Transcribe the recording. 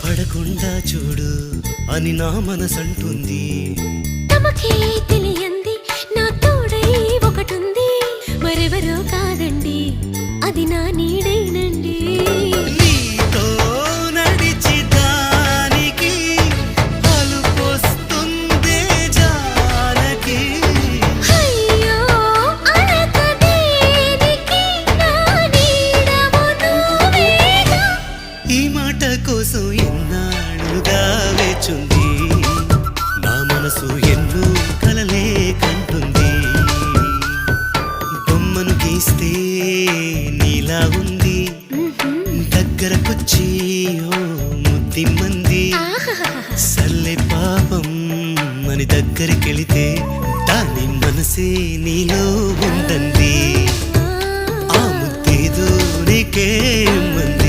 పడకుండా చూడు అని నా మనసంటుంది. తమకే తెలియంది నా తోడై ఒకటుంది, మరెవరో కాదండి అది నా నీడేనండి. నీతో నడిచి దానికి అలుపొస్తుందే జానకి. అయ్యో అనక దేనికి నా నీడవు నువ్వేగా. ఈ మాట కోసం ఎన్నాళ్ళుగా వేచుంది, నా మనసు ఎన్నో కలలే కంటుంది. బొమ్మను గీస్తే నీలా ఉంది, దగ్గరకొచ్చి ఓ ముద్దిమ్మంది. సల్లే పాపం అని దగ్గరికెళితే దాని మనసే నీలో ఉందండి. ఆ ముద్దేదో నీకే మంది.